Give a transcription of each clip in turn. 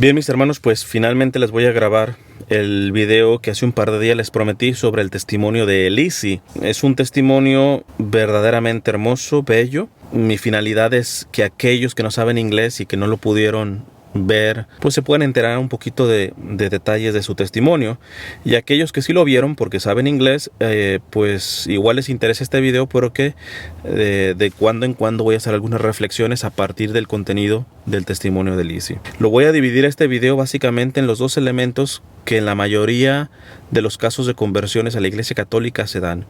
Bien, mis hermanos, pues finalmente les voy a grabar el video que hace un par de días les prometí sobre el testimonio de Lizzie. Es un testimonio verdaderamente hermoso, bello. Mi finalidad es que aquellos que no saben inglés y que no lo pudieron ver, pues se pueden enterar un poquito de detalles de su testimonio, y aquellos que sí lo vieron porque saben inglés, pues igual les interesa este video, porque de cuando en cuando voy a hacer algunas reflexiones a partir del contenido del testimonio de Lizzie. Lo voy a dividir este video básicamente en los dos elementos que en la mayoría de los casos de conversiones a la Iglesia Católica se dan,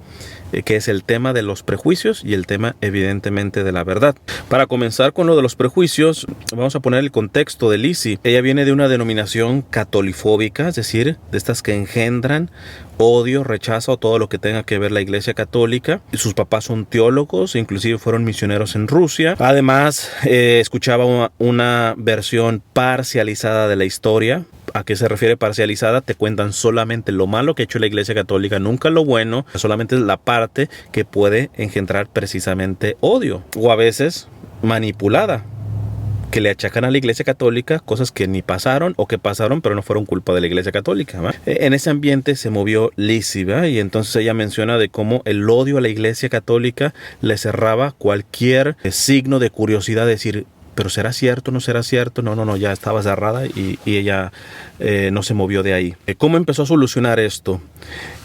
que es el tema de los prejuicios y el tema evidentemente de la verdad. Para comenzar con lo de los prejuicios, vamos a poner el contexto de Lizzie. Ella viene de una denominación catolifóbica, es decir, de estas que engendran odio, rechazo a todo lo que tenga que ver la Iglesia Católica. Sus papás son teólogos, inclusive fueron misioneros en Rusia. Además, escuchaba una versión parcializada de la historia. ¿A qué se refiere parcializada? Te cuentan solamente lo malo que ha hecho la Iglesia Católica, nunca lo bueno, solamente la parte que puede engendrar precisamente odio, o a veces manipulada, que le achacan a la Iglesia Católica cosas que ni pasaron o que pasaron pero no fueron culpa de la Iglesia Católica, ¿va? En ese ambiente se movió Lizzie, ¿va? Y entonces ella menciona de cómo el odio a la Iglesia Católica le cerraba cualquier signo de curiosidad, de decir, ¿pero será cierto? ¿No será cierto? No, ya estaba cerrada y ella no se movió de ahí. ¿Cómo empezó a solucionar esto?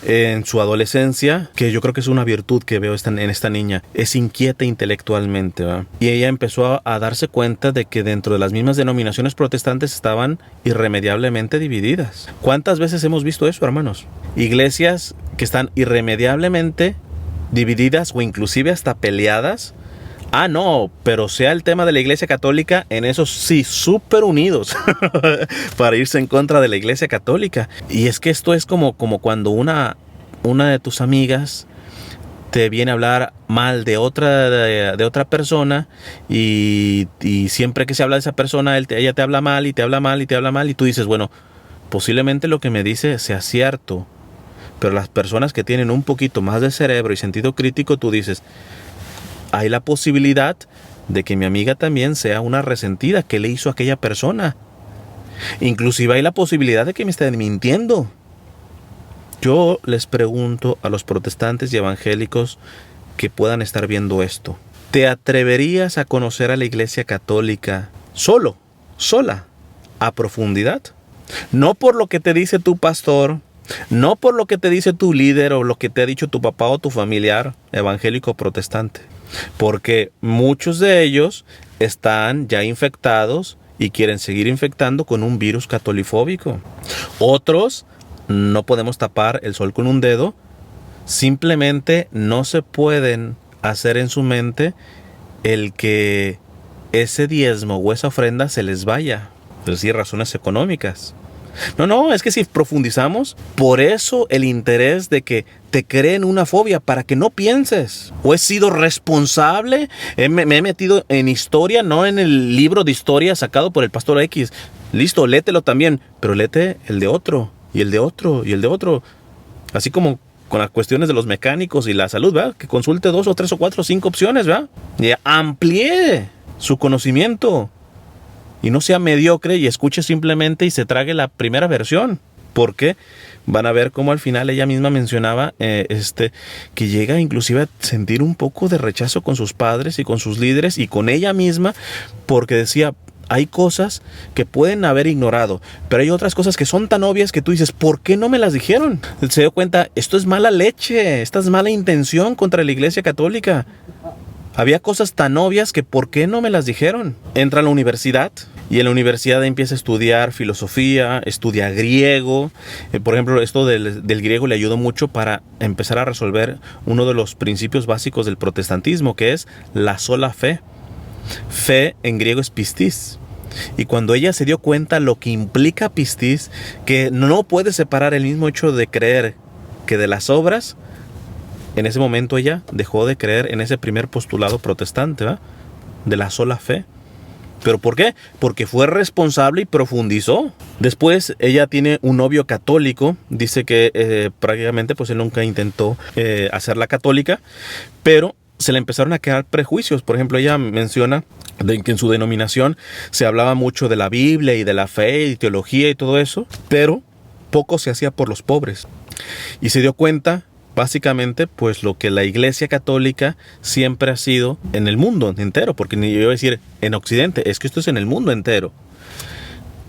En su adolescencia, que yo creo que es una virtud que veo en esta niña, es inquieta intelectualmente, ¿va? Y ella empezó a darse cuenta de que dentro de las mismas denominaciones protestantes estaban irremediablemente divididas. ¿Cuántas veces hemos visto eso, hermanos? Iglesias que están irremediablemente divididas o inclusive hasta peleadas. Ah, no, pero sea el tema de la Iglesia Católica, en eso sí, súper unidos para irse en contra de la Iglesia Católica. Y es que esto es como cuando una de tus amigas te viene a hablar mal de otra persona, y siempre que se habla de esa persona, ella te habla mal y te habla mal y te habla mal, y tú dices, bueno, posiblemente lo que me dice sea cierto. Pero las personas que tienen un poquito más de cerebro y sentido crítico, tú dices, hay la posibilidad de que mi amiga también sea una resentida. ¿Qué le hizo a aquella persona? Inclusive hay la posibilidad de que me esté mintiendo. Yo les pregunto a los protestantes y evangélicos que puedan estar viendo esto, ¿te atreverías a conocer a la Iglesia Católica sola, a profundidad? No por lo que te dice tu pastor, no por lo que te dice tu líder o lo que te ha dicho tu papá o tu familiar evangélico protestante. Porque muchos de ellos están ya infectados y quieren seguir infectando con un virus catolifóbico. Otros, no podemos tapar el sol con un dedo, simplemente no se pueden hacer en su mente el que ese diezmo o esa ofrenda se les vaya. Es decir, razones económicas. No, es que si profundizamos, por eso el interés de que te creen una fobia, para que no pienses. O he sido responsable, me he metido en historia, no en el libro de historia sacado por el pastor X. Listo, léetelo también, pero léete el de otro, y el de otro, y el de otro. Así como con las cuestiones de los mecánicos y la salud, ¿verdad? Que consulte 2 o 3 o 4 o 5 opciones, ¿verdad? Y amplíe su conocimiento. Y no sea mediocre y escuche simplemente y se trague la primera versión. Porque van a ver cómo al final ella misma mencionaba que llega inclusive a sentir un poco de rechazo con sus padres y con sus líderes y con ella misma, porque decía, hay cosas que pueden haber ignorado, pero hay otras cosas que son tan obvias que tú dices, ¿por qué no me las dijeron? Se dio cuenta, esto es mala leche, esta es mala intención contra la Iglesia Católica. Había cosas tan obvias que ¿por qué no me las dijeron? Entra a la universidad y en la universidad empieza a estudiar filosofía, estudia griego. Por ejemplo, esto del griego le ayudó mucho para empezar a resolver uno de los principios básicos del protestantismo, que es la sola fe. Fe en griego es pistis. Y cuando ella se dio cuenta lo que implica pistis, que no puede separar el mismo hecho de creer que de las obras, en ese momento ella dejó de creer en ese primer postulado protestante, ¿verdad? De la sola fe. ¿Pero por qué? Porque fue responsable y profundizó. Después ella tiene un novio católico. Dice que prácticamente pues él nunca intentó hacerla católica, pero se le empezaron a crear prejuicios. Por ejemplo, ella menciona de que en su denominación se hablaba mucho de la Biblia y de la fe y teología y todo eso, pero poco se hacía por los pobres. Y se dio cuenta, básicamente, pues lo que la Iglesia Católica siempre ha sido en el mundo entero, porque ni yo iba a decir en Occidente, es que esto es en el mundo entero.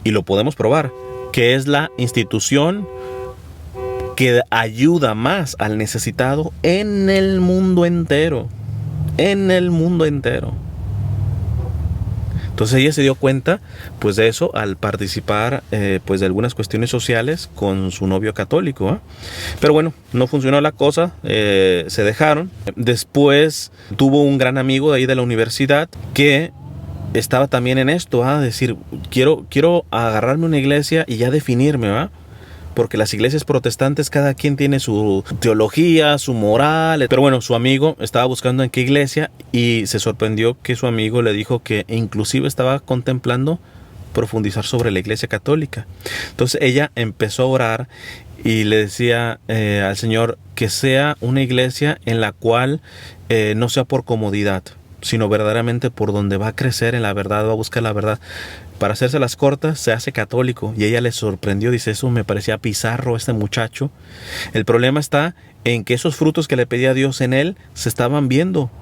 Y lo podemos probar, que es la institución que ayuda más al necesitado en el mundo entero. En el mundo entero. Entonces ella se dio cuenta pues de eso al participar pues de algunas cuestiones sociales con su novio católico, ¿eh? Pero bueno, no funcionó la cosa, se dejaron. Después tuvo un gran amigo de ahí de la universidad que estaba también en esto, decir, quiero agarrarme una iglesia y ya definirme, ¿va? Porque las iglesias protestantes cada quien tiene su teología, su moral. Pero bueno, su amigo estaba buscando en qué iglesia y se sorprendió que su amigo le dijo que inclusive estaba contemplando profundizar sobre la iglesia católica. Entonces ella empezó a orar y le decía al Señor que sea una iglesia en la cual no sea por comodidad, sino verdaderamente por donde va a crecer en la verdad, va a buscar la verdad. Para hacerse las cortas, se hace católico. Y ella le sorprendió, dice, eso me parecía bizarro este muchacho. El problema está en que esos frutos que le pedía a Dios en él se estaban viendo.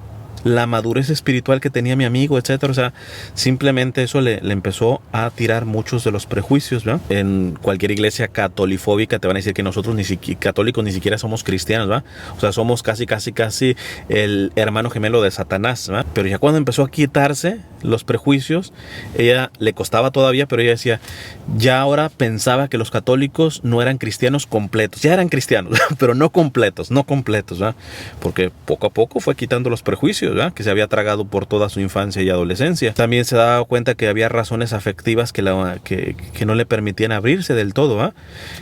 La madurez espiritual que tenía mi amigo, etcétera. O sea, simplemente eso le empezó a tirar muchos de los prejuicios, ¿verdad? En cualquier iglesia catolifóbica te van a decir que nosotros católicos ni siquiera somos cristianos, ¿verdad? O sea, somos casi el hermano gemelo de Satanás, ¿verdad? Pero ya cuando empezó a quitarse los prejuicios, ella le costaba todavía, pero ella decía, ya ahora pensaba que los católicos no eran cristianos completos. Ya eran cristianos, pero no completos, ¿verdad? Porque poco a poco fue quitando los prejuicios, ¿verdad? Que se había tragado por toda su infancia y adolescencia. También se daba cuenta que había razones afectivas que no le permitían abrirse del todo, ¿verdad?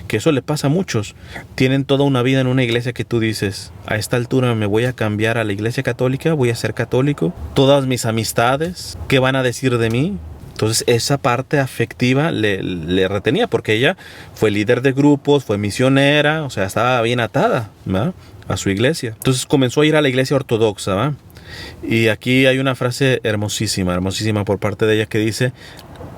Que eso le pasa a muchos. Tienen toda una vida en una iglesia que tú dices, a esta altura me voy a cambiar a la iglesia católica, voy a ser católico. Todas mis amistades, ¿qué van a decir de mí? Entonces esa parte afectiva le retenía, porque ella fue líder de grupos, fue misionera, o sea, estaba bien atada, ¿verdad? A su iglesia. Entonces comenzó a ir a la iglesia ortodoxa, ¿verdad? Y aquí hay una frase hermosísima por parte de ella que dice,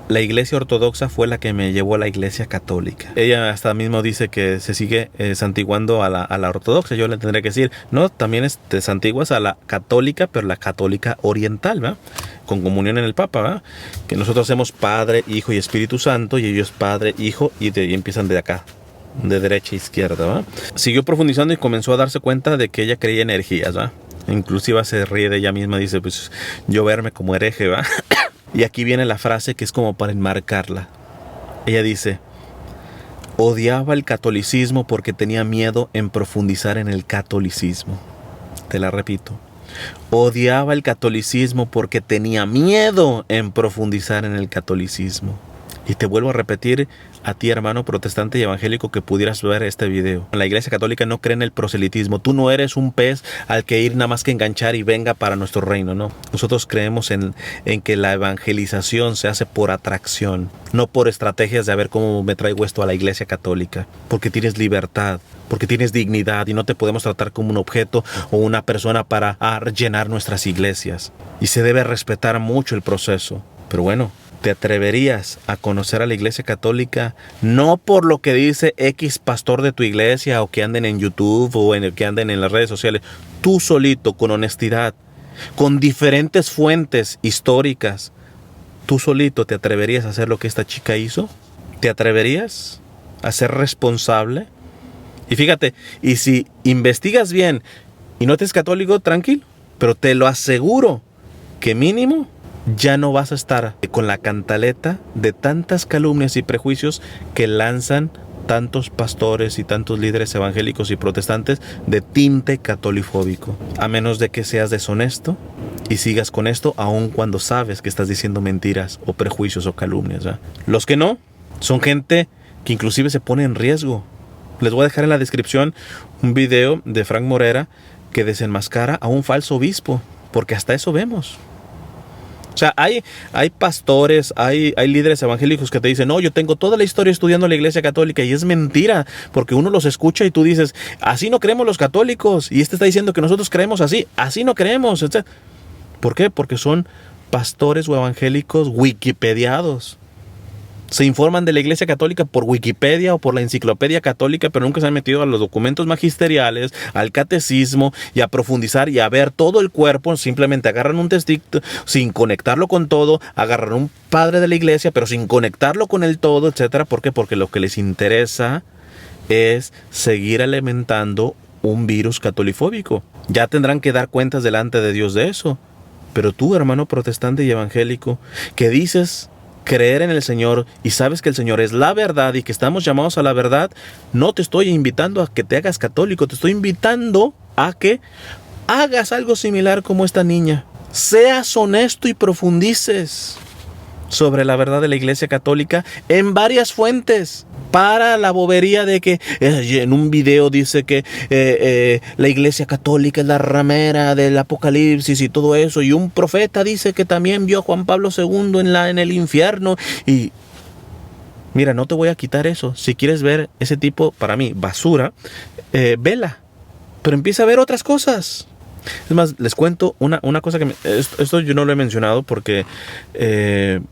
la iglesia ortodoxa fue la que me llevó a la iglesia católica. Ella hasta mismo dice que se sigue santiguando a la ortodoxa. Yo le tendré que decir, no, también te santiguas a la católica, pero la católica oriental, ¿verdad? Con comunión en el Papa, ¿verdad? Que nosotros hacemos Padre, Hijo y Espíritu Santo, y ellos Padre, Hijo, y empiezan de acá, de derecha a izquierda, ¿verdad? Siguió profundizando y comenzó a darse cuenta de que ella creía en energías, ¿verdad? Inclusive se ríe de ella misma, dice, pues yo verme como hereje, ¿verdad? Y aquí viene la frase que es como para enmarcarla. Ella dice, odiaba el catolicismo porque tenía miedo en profundizar en el catolicismo. Te la repito. Odiaba el catolicismo porque tenía miedo en profundizar en el catolicismo. Y te vuelvo a repetir a ti, hermano protestante y evangélico, que pudieras ver este video. La iglesia católica no cree en el proselitismo. Tú no eres un pez al que ir nada más que enganchar y venga para nuestro reino, no. Nosotros creemos en que la evangelización se hace por atracción, no por estrategias de a ver cómo me traigo esto a la iglesia católica. Porque tienes libertad, porque tienes dignidad y no te podemos tratar como un objeto o una persona para llenar nuestras iglesias. Y se debe respetar mucho el proceso. Pero bueno, ¿te atreverías a conocer a la iglesia católica no por lo que dice X pastor de tu iglesia o que anden en YouTube o que anden en las redes sociales? Tú solito, con honestidad, con diferentes fuentes históricas, tú solito te atreverías a hacer lo que esta chica hizo. ¿Te atreverías a ser responsable? Y fíjate, y si investigas bien y no te es católico, tranquilo, pero te lo aseguro que mínimo ya no vas a estar con la cantaleta de tantas calumnias y prejuicios que lanzan tantos pastores y tantos líderes evangélicos y protestantes de tinte catolifóbico. A menos de que seas deshonesto y sigas con esto aun cuando sabes que estás diciendo mentiras o prejuicios o calumnias, ¿verdad? Los que no, son gente que inclusive se pone en riesgo. Les voy a dejar en la descripción un video de Frank Morera que desenmascara a un falso obispo, porque hasta eso vemos. O sea, hay pastores, hay líderes evangélicos que te dicen, no, yo tengo toda la historia estudiando la Iglesia Católica, y es mentira, porque uno los escucha y tú dices, así no creemos los católicos, y este está diciendo que nosotros creemos así no creemos. ¿Por qué? Porque son pastores o evangélicos wikipediados. Se informan de la Iglesia Católica por Wikipedia o por la Enciclopedia Católica, pero nunca se han metido a los documentos magisteriales, al catecismo, y a profundizar y a ver todo el cuerpo. Simplemente agarran un testigo sin conectarlo con todo, agarran un padre de la iglesia, pero sin conectarlo con el todo, etcétera. ¿Por qué? Porque lo que les interesa es seguir alimentando un virus catolifóbico. Ya tendrán que dar cuentas delante de Dios de eso. Pero tú, hermano protestante y evangélico, que dices creer en el Señor y sabes que el Señor es la verdad y que estamos llamados a la verdad, no te estoy invitando a que te hagas católico, te estoy invitando a que hagas algo similar como esta niña. Seas honesto y profundices sobre la verdad de la Iglesia Católica en varias fuentes. Para la bobería de que en un video dice que la Iglesia Católica es la ramera del Apocalipsis y todo eso, y un profeta dice que también vio a Juan Pablo II en el infierno. Y mira, no te voy a quitar eso. Si quieres ver ese tipo, para mí, basura, vela, pero empieza a ver otras cosas. Es más, les cuento una cosa que esto yo no lo he mencionado porque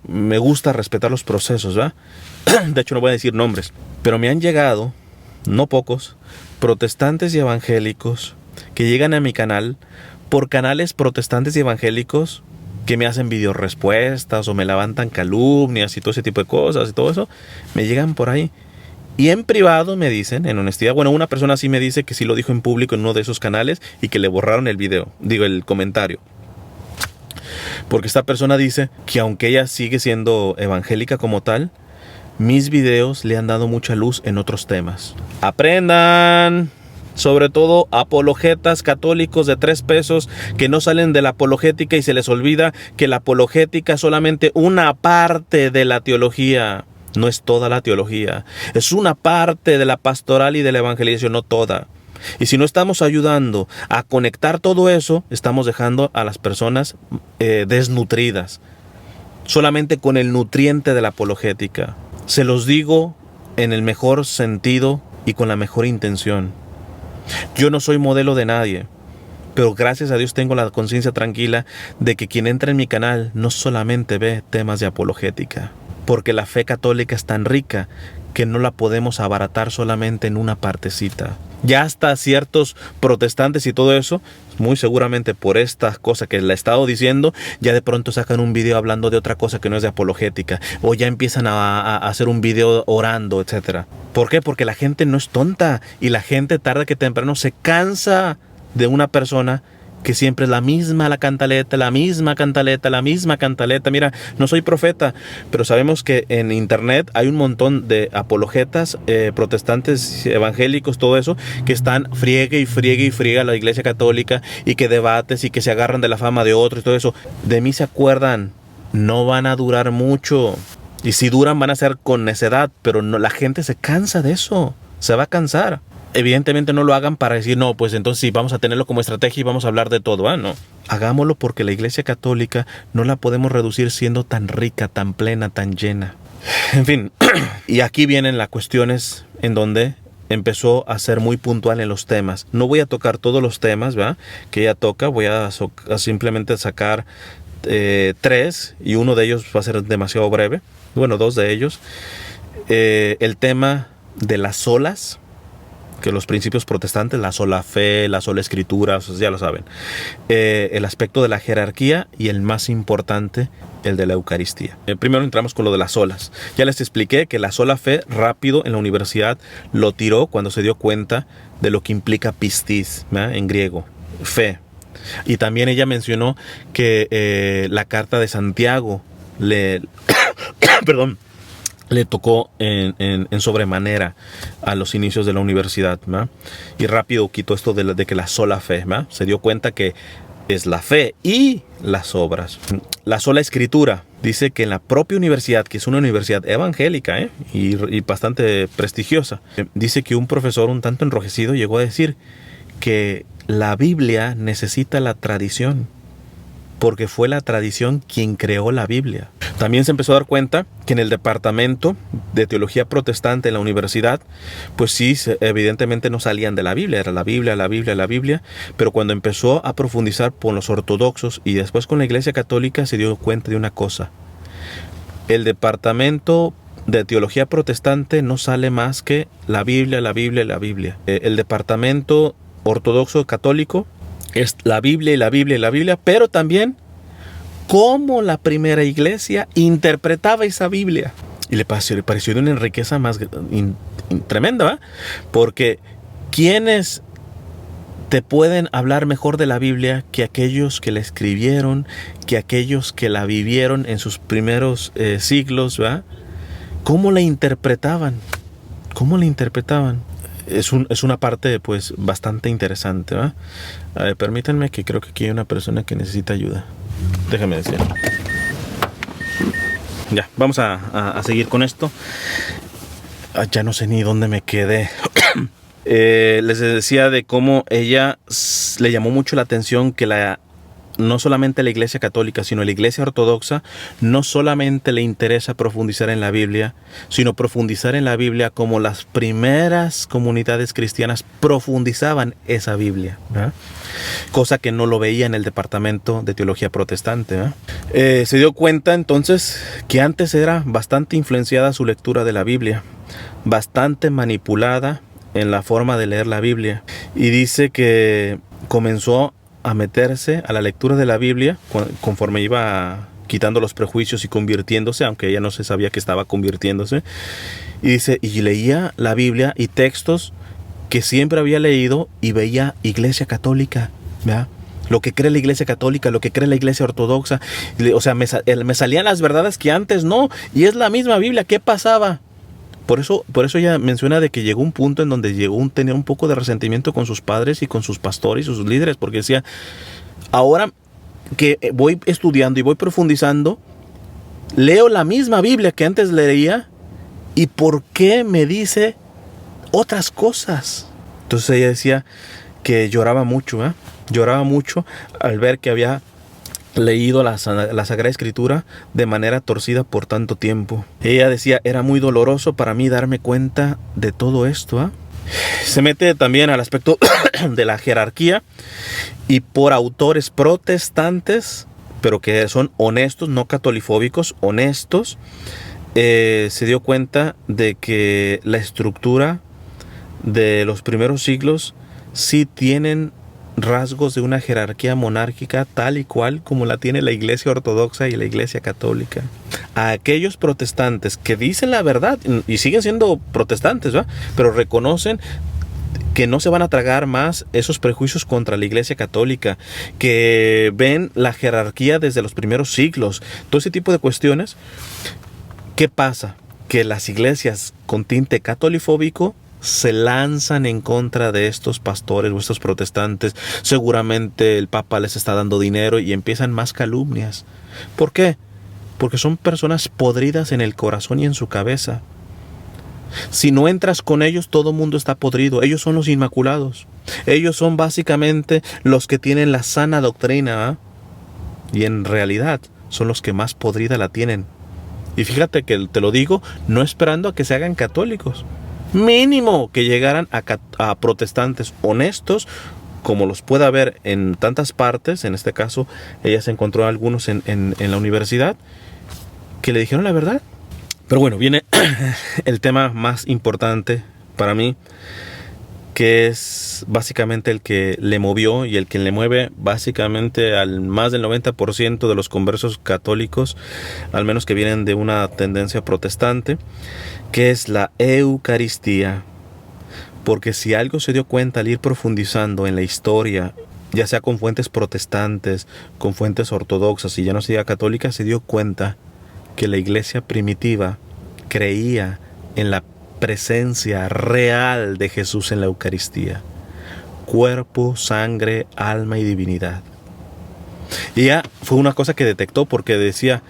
me gusta respetar los procesos, ¿verdad? De hecho, no voy a decir nombres, pero me han llegado, no pocos, protestantes y evangélicos que llegan a mi canal por canales protestantes y evangélicos que me hacen videorespuestas o me levantan calumnias y todo ese tipo de cosas y todo eso. Me llegan por ahí. Y en privado me dicen, en honestidad, bueno, una persona sí me dice que sí lo dijo en público en uno de esos canales y que le borraron el video, el comentario. Porque esta persona dice que aunque ella sigue siendo evangélica como tal, mis videos le han dado mucha luz en otros temas. Aprendan, sobre todo apologetas católicos de 3 pesos que no salen de la apologética y se les olvida que la apologética es solamente una parte de la teología. No es toda la teología, es una parte de la pastoral y de la evangelización, no toda. Y si no estamos ayudando a conectar todo eso, estamos dejando a las personas desnutridas, solamente con el nutriente de la apologética. Se los digo en el mejor sentido y con la mejor intención. Yo no soy modelo de nadie, pero gracias a Dios tengo la conciencia tranquila de que quien entra en mi canal no solamente ve temas de apologética, porque la fe católica es tan rica que no la podemos abaratar solamente en una partecita. Ya hasta ciertos protestantes y todo eso, muy seguramente por estas cosas que le he estado diciendo, ya de pronto sacan un video hablando de otra cosa que no es de apologética, o ya empiezan a hacer un video orando, etc. ¿Por qué? Porque la gente no es tonta, y la gente tarde que temprano se cansa de una persona que siempre es la misma cantaleta. Mira, no soy profeta, pero sabemos que en internet hay un montón de apologetas, protestantes, evangélicos, todo eso, que están friegue a la Iglesia Católica, y que debates y que se agarran de la fama de otros y todo eso. De mí se acuerdan, no van a durar mucho, y si duran van a ser con necedad, pero no, la gente se cansa de eso, se va a cansar. Evidentemente no lo hagan para decir, no, pues entonces sí, vamos a tenerlo como estrategia y vamos a hablar de todo. No, hagámoslo porque la Iglesia Católica no la podemos reducir siendo tan rica, tan plena, tan llena. En fin, y aquí vienen las cuestiones en donde empezó a ser muy puntual en los temas. No voy a tocar todos los temas, ¿verdad?, que ella toca. Voy a simplemente sacar 3, y uno de ellos va a ser demasiado breve. Bueno, 2 de ellos. El tema de las solas, que los principios protestantes, la sola fe, la sola escritura, ya lo saben. El aspecto de la jerarquía, y el más importante, el de la Eucaristía. Primero entramos con lo de las solas. Ya les expliqué que la sola fe rápido en la universidad lo tiró cuando se dio cuenta de lo que implica pistis, ¿verdad?, en griego, fe. Y también ella mencionó que la carta de Santiago le tocó en sobremanera a los inicios de la universidad, ¿verdad? Y rápido quitó esto de que la sola fe, ¿verdad? Se dio cuenta que es la fe y las obras. La sola escritura. Dice que en la propia universidad, que es una universidad evangélica, y bastante prestigiosa, dice que un profesor un tanto enrojecido llegó a decir que la Biblia necesita la tradición. porque fue la tradición quien creó la Biblia. También se empezó a dar cuenta que en el departamento de teología protestante en la universidad, pues sí, evidentemente no salían de la Biblia, era la Biblia, la Biblia, la Biblia, pero cuando empezó a profundizar con los ortodoxos y después con la Iglesia Católica, se dio cuenta de una cosa. El departamento de teología protestante no sale más que la Biblia, la Biblia, la Biblia. El departamento ortodoxo católico es la Biblia y la Biblia y la Biblia, pero también cómo la primera iglesia interpretaba esa Biblia. Y le pareció de una riqueza más tremenda, ¿va? Porque ¿quiénes te pueden hablar mejor de la Biblia que aquellos que la escribieron, que aquellos que la vivieron en sus primeros siglos, ¿va? ¿Cómo la interpretaban? ¿Cómo la interpretaban? Es una parte pues bastante interesante, ¿va? A ver, permítanme, que creo que aquí hay una persona que necesita ayuda. Déjame decir. Ya, vamos a seguir con esto. Ya no sé ni dónde me quedé. Les decía de cómo ella le llamó mucho la atención que no solamente la Iglesia Católica, sino la Iglesia Ortodoxa, no solamente le interesa profundizar en la Biblia, sino profundizar en la Biblia como las primeras comunidades cristianas profundizaban esa Biblia, ¿verdad? Cosa que no lo veía en el departamento de teología protestante, ¿verdad? Se dio cuenta entonces que antes era bastante influenciada su lectura de la Biblia, bastante manipulada en la forma de leer la Biblia, y dice que comenzó a meterse a la lectura de la Biblia conforme iba quitando los prejuicios y convirtiéndose, aunque ella no se sabía que estaba convirtiéndose. Y dice, y leía la Biblia y textos que siempre había leído y veía Iglesia Católica, ¿verdad? Lo que cree la Iglesia Católica, lo que cree la Iglesia Ortodoxa. O sea, me salían las verdades que antes no, y es la misma Biblia. ¿Qué pasaba? Por eso ella menciona de que llegó un punto en donde tenía un poco de resentimiento con sus padres y con sus pastores y sus líderes, porque decía, ahora que voy estudiando y voy profundizando, leo la misma Biblia que antes leía, ¿y por qué me dice otras cosas? Entonces ella decía que lloraba mucho, ¿eh? Lloraba mucho al ver que había leído la Sagrada Escritura de manera torcida por tanto tiempo. Ella decía, era muy doloroso para mí darme cuenta de todo esto, ¿eh? Se mete también al aspecto de la jerarquía, y por autores protestantes, pero que son honestos, no catolifóbicos, honestos, se dio cuenta de que la estructura de los primeros siglos sí tienen rasgos de una jerarquía monárquica tal y cual como la tiene la Iglesia Ortodoxa y la Iglesia Católica. A aquellos protestantes que dicen la verdad y siguen siendo protestantes, ¿verdad? Pero reconocen que no se van a tragar más esos prejuicios contra la Iglesia Católica, que ven la jerarquía desde los primeros siglos, todo ese tipo de cuestiones. ¿Qué pasa? Que las iglesias con tinte catolifóbico se lanzan en contra de estos pastores o estos protestantes. Seguramente el Papa les está dando dinero y empiezan más calumnias. ¿Por qué? Porque son personas podridas en el corazón y en su cabeza. Si no entras con ellos, todo mundo está podrido. Ellos son los inmaculados. Ellos son básicamente los que tienen la sana doctrina, ¿eh? Y en realidad son los que más podrida la tienen. Y fíjate que te lo digo, no esperando a que se hagan católicos. Mínimo que llegaran a protestantes honestos, como los pueda haber en tantas partes. En este caso, ella se encontró a algunos en la universidad que le dijeron la verdad. Pero bueno, viene el tema más importante para mí, que es básicamente el que le movió y el que le mueve básicamente al más del 90% de los conversos católicos, al menos que vienen de una tendencia protestante, que es la Eucaristía. Porque si algo se dio cuenta al ir profundizando en la historia, ya sea con fuentes protestantes, con fuentes ortodoxas y ya no se diga católicas, se dio cuenta que la iglesia primitiva creía en la presencia real de Jesús en la Eucaristía. Cuerpo, sangre, alma y divinidad. Y ya fue una cosa que detectó, porque decía,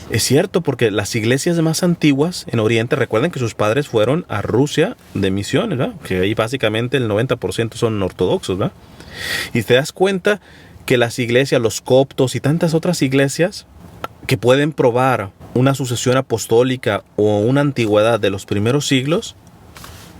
es cierto, porque las iglesias más antiguas en Oriente, recuerden que sus padres fueron a Rusia de misiones, ¿verdad? Que ahí básicamente el 90% son ortodoxos, ¿verdad? Y te das cuenta que las iglesias, los coptos y tantas otras iglesias que pueden probar una sucesión apostólica o una antigüedad de los primeros siglos,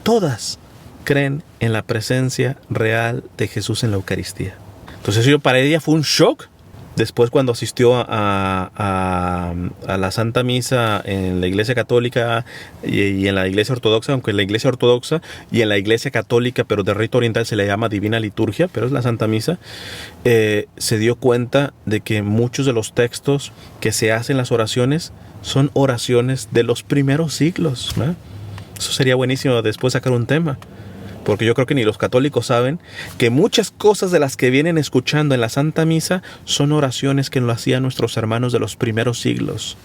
todas creen en la presencia real de Jesús en la Eucaristía. Entonces eso para ella fue un shock. Después cuando asistió a la Santa Misa en la Iglesia Católica y en la Iglesia Ortodoxa, aunque en la Iglesia Ortodoxa y en la Iglesia Católica, pero de rito oriental se le llama Divina Liturgia, pero es la Santa Misa, se dio cuenta de que muchos de los textos que se hacen en las oraciones son oraciones de los primeros siglos, ¿no? Eso sería buenísimo después sacar un tema. Porque yo creo que ni los católicos saben que muchas cosas de las que vienen escuchando en la Santa Misa son oraciones que lo hacían nuestros hermanos de los primeros siglos.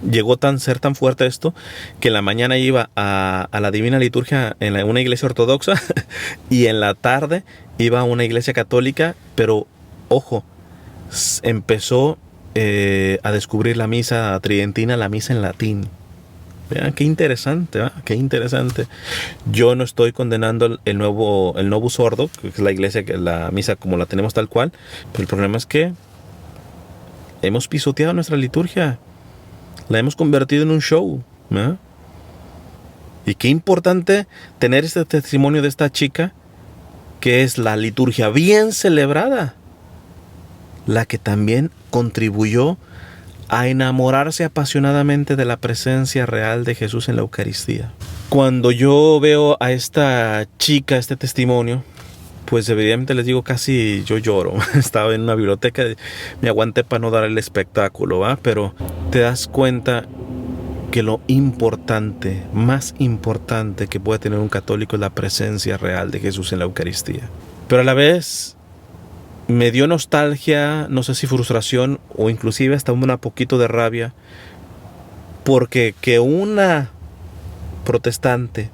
Llegó a ser tan fuerte esto que en la mañana iba a la Divina Liturgia en una iglesia ortodoxa y en la tarde iba a una iglesia católica, pero ojo, empezó a descubrir la misa tridentina, la misa en latín. Vean, qué interesante, ¿eh? Qué interesante. Yo no estoy condenando el Novus Ordo, que es la iglesia, la misa como la tenemos tal cual, pero el problema es que hemos pisoteado nuestra liturgia, la hemos convertido en un show, ¿eh? Y qué importante tener este testimonio de esta chica, que es la liturgia bien celebrada, la que también contribuyó a enamorarse apasionadamente de la presencia real de Jesús en la Eucaristía. Cuando yo veo a esta chica, este testimonio, pues evidentemente les digo, casi yo lloro. Estaba en una biblioteca, me aguanté para no dar el espectáculo, ¿va? Pero te das cuenta que lo importante, más importante que puede tener un católico es la presencia real de Jesús en la Eucaristía. Pero a la vez me dio nostalgia, no sé si frustración o inclusive hasta un poquito de rabia, porque que una protestante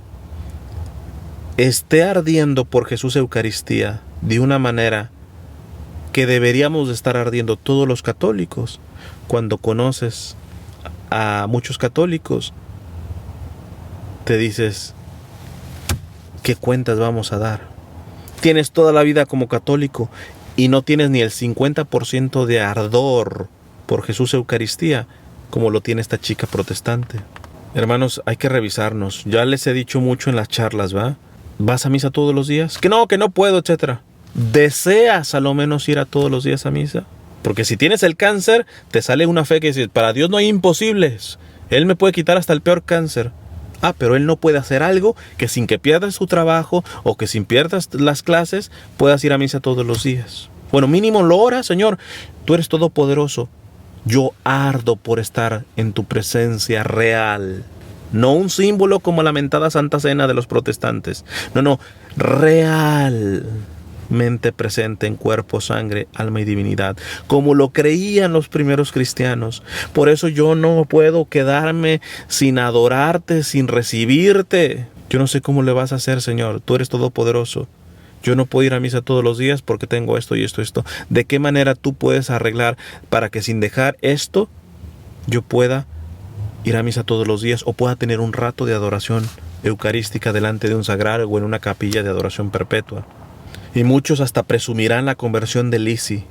esté ardiendo por Jesús Eucaristía de una manera que deberíamos de estar ardiendo todos los católicos. Cuando conoces a muchos católicos, te dices, ¿qué cuentas vamos a dar? Tienes toda la vida como católico y no tienes ni el 50% de ardor por Jesús Eucaristía como lo tiene esta chica protestante. Hermanos, hay que revisarnos. Ya les he dicho mucho en las charlas, ¿va? ¿Vas a misa todos los días? Que no puedo, etcétera. ¿Deseas a lo menos ir a todos los días a misa? Porque si tienes el cáncer, te sale una fe que dice, para Dios no hay imposibles. Él me puede quitar hasta el peor cáncer. Ah, pero Él no puede hacer algo que sin que pierdas tu trabajo o que sin pierdas las clases puedas ir a misa todos los días. Bueno, mínimo lo oras, Señor. Tú eres todopoderoso. Yo ardo por estar en tu presencia real. No un símbolo como la mentada Santa Cena de los protestantes. No, realmente presente en cuerpo, sangre, alma y divinidad, como lo creían los primeros cristianos. Por eso yo no puedo quedarme sin adorarte, sin recibirte. Yo no sé cómo le vas a hacer, Señor. Tú eres todopoderoso. Yo no puedo ir a misa todos los días porque tengo esto y esto. ¿De qué manera tú puedes arreglar para que sin dejar esto yo pueda ir a misa todos los días o pueda tener un rato de adoración eucarística delante de un sagrario o en una capilla de adoración perpetua? Y muchos hasta presumirán la conversión de Lizzy.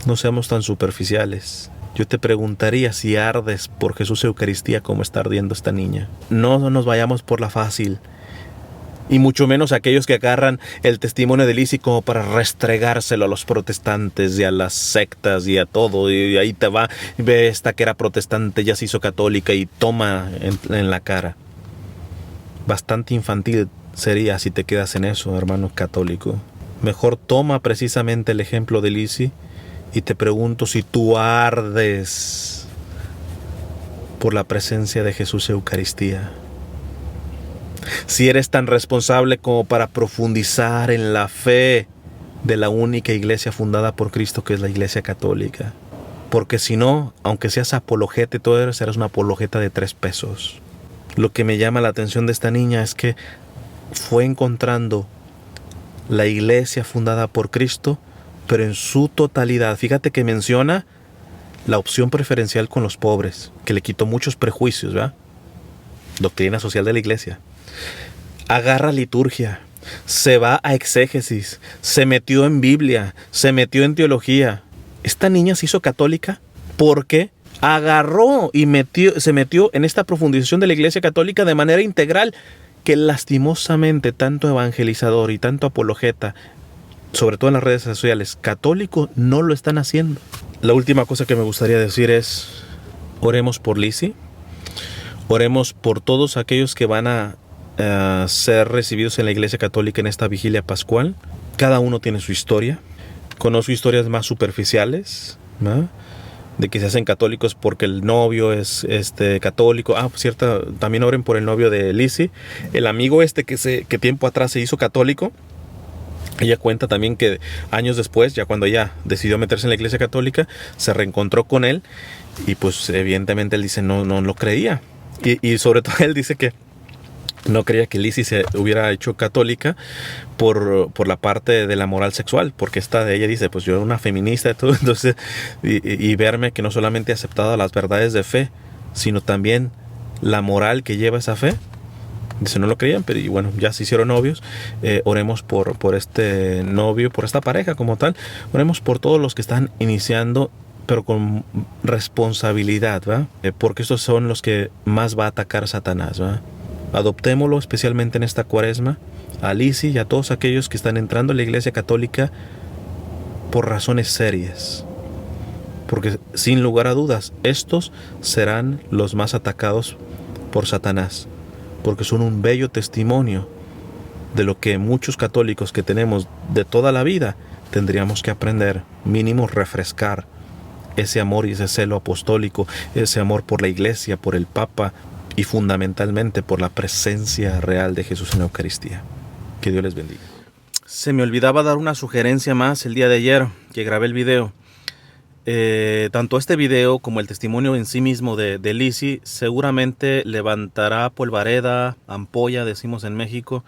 No seamos tan superficiales. Yo te preguntaría si ardes por Jesús Eucaristía como está ardiendo esta niña. No nos vayamos por la fácil. Y mucho menos aquellos que agarran el testimonio de Lizzy como para restregárselo a los protestantes y a las sectas y a todo. Y ahí te va, ve esta que era protestante, ya se hizo católica y toma en la cara. Bastante infantil sería si te quedas en eso, hermano católico. Mejor toma precisamente el ejemplo de Lizzy y te pregunto si tú ardes por la presencia de Jesús Eucaristía. Si eres tan responsable como para profundizar en la fe de la única iglesia fundada por Cristo, que es la Iglesia Católica. Porque si no, aunque seas apologeta, tú serás una apologeta de 3 pesos. Lo que me llama la atención de esta niña es que fue encontrando la iglesia fundada por Cristo, pero en su totalidad. Fíjate que menciona la opción preferencial con los pobres, que le quitó muchos prejuicios, ¿verdad? Doctrina social de la iglesia. Agarra liturgia, se va a exégesis, se metió en Biblia, se metió en teología. Esta niña se hizo católica porque agarró y se metió en esta profundización de la Iglesia Católica de manera integral, que lastimosamente tanto evangelizador y tanto apologeta, sobre todo en las redes sociales, católico, no lo están haciendo. La última cosa que me gustaría decir es, oremos por Lizzy, oremos por todos aquellos que van a ser recibidos en la Iglesia Católica en esta vigilia pascual. Cada uno tiene su historia. Conozco historias más superficiales, ¿no?, de que se hacen católicos porque el novio es católico. Pues cierto, también oren por el novio de Lizzy, el amigo que tiempo atrás se hizo católico. Ella cuenta también que años después, ya cuando ella decidió meterse en la Iglesia Católica, se reencontró con él y pues evidentemente él dice no lo creía. Y sobre todo él dice que no creía que Lizzy se hubiera hecho católica por la parte de la moral sexual, porque ella dice, pues yo era una feminista y todo, entonces, y verme que no solamente he aceptado las verdades de fe, sino también la moral que lleva esa fe. Dice, no lo creían, pero y bueno, ya se hicieron novios. Oremos por este novio, por esta pareja como tal. Oremos por todos los que están iniciando, pero con responsabilidad, ¿va? Porque estos son los que más va a atacar Satanás, ¿va? Adoptémoslo, especialmente en esta cuaresma, a Lizzy y a todos aquellos que están entrando a la Iglesia Católica por razones serias. Porque sin lugar a dudas, estos serán los más atacados por Satanás. Porque son un bello testimonio de lo que muchos católicos que tenemos de toda la vida tendríamos que aprender, mínimo refrescar ese amor y ese celo apostólico, ese amor por la Iglesia, por el Papa, y fundamentalmente por la presencia real de Jesús en la Eucaristía. Que Dios les bendiga. Se me olvidaba dar una sugerencia más el día de ayer que grabé el video. Tanto este video como el testimonio en sí mismo de Lizzy seguramente levantará polvareda, ampolla, decimos en México,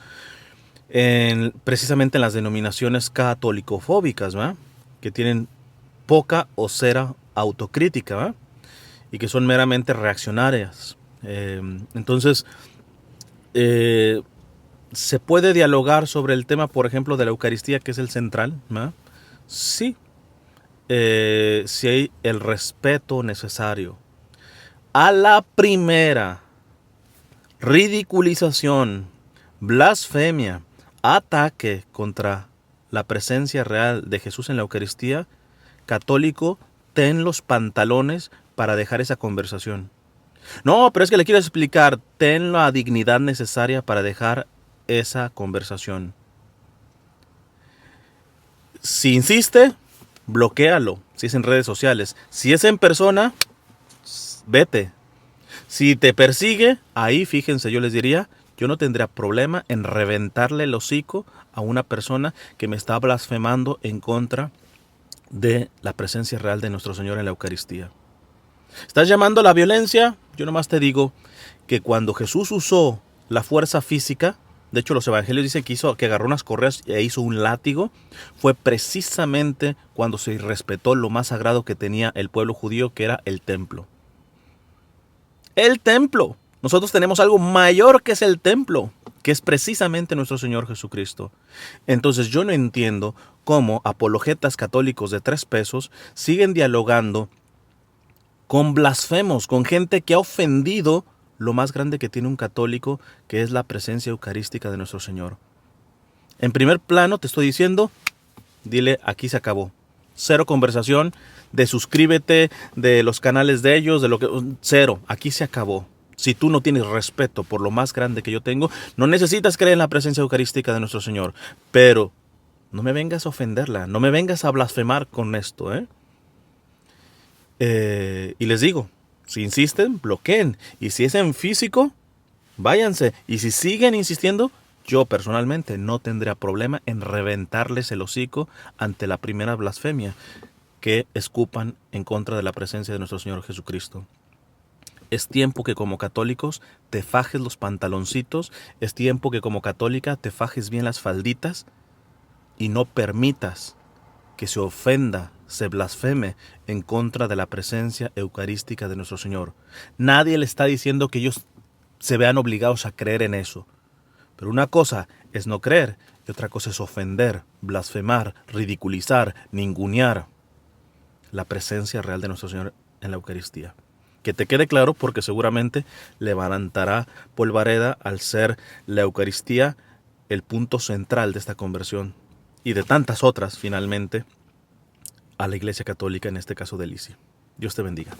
precisamente en las denominaciones catolicofóbicas, ¿verdad?, que tienen poca o cero autocrítica, ¿verdad?, y que son meramente reaccionarias. Entonces, ¿se puede dialogar sobre el tema, por ejemplo, de la Eucaristía, que es el central, ¿verdad? Sí. Si hay el respeto necesario. A la primera ridiculización, blasfemia, ataque contra la presencia real de Jesús en la Eucaristía, católico, ten los pantalones para dejar esa conversación. No, pero es que le quiero explicar, ten la dignidad necesaria para dejar esa conversación. Si insiste, bloquéalo, si es en redes sociales. Si es en persona, vete. Si te persigue, ahí fíjense, yo les diría, yo no tendría problema en reventarle el hocico a una persona que me está blasfemando en contra de la presencia real de nuestro Señor en la Eucaristía. ¿Estás llamando a la violencia? Yo nomás te digo que cuando Jesús usó la fuerza física, de hecho los evangelios dicen que agarró unas correas e hizo un látigo, fue precisamente cuando se irrespetó lo más sagrado que tenía el pueblo judío, que era el templo. El templo. Nosotros tenemos algo mayor que es el templo, que es precisamente nuestro Señor Jesucristo. Entonces yo no entiendo cómo apologetas católicos de 3 pesos siguen dialogando con blasfemos, con gente que ha ofendido lo más grande que tiene un católico, que es la presencia eucarística de nuestro Señor. En primer plano te estoy diciendo, dile, aquí se acabó. Cero conversación de suscríbete, de los canales de ellos, de lo que... Cero, aquí se acabó. Si tú no tienes respeto por lo más grande que yo tengo, no necesitas creer en la presencia eucarística de nuestro Señor. Pero no me vengas a ofenderla, no me vengas a blasfemar con esto, y les digo, si insisten, bloqueen. Y si es en físico, váyanse. Y si siguen insistiendo, yo personalmente no tendría problema en reventarles el hocico ante la primera blasfemia que escupan en contra de la presencia de nuestro Señor Jesucristo. Es tiempo que como católicos te fajes los pantaloncitos, es tiempo que como católica te fajes bien las falditas y no permitas que se ofenda, se blasfeme en contra de la presencia eucarística de nuestro Señor. Nadie le está diciendo que ellos se vean obligados a creer en eso, Pero una cosa es no creer y otra cosa es ofender, blasfemar, ridiculizar, ningunear la presencia real de nuestro Señor en la Eucaristía. Que te quede claro, porque seguramente levantará polvareda al ser la Eucaristía el punto central de esta conversión y de tantas otras, finalmente, a la Iglesia Católica, en este caso de Lisi. Dios te bendiga.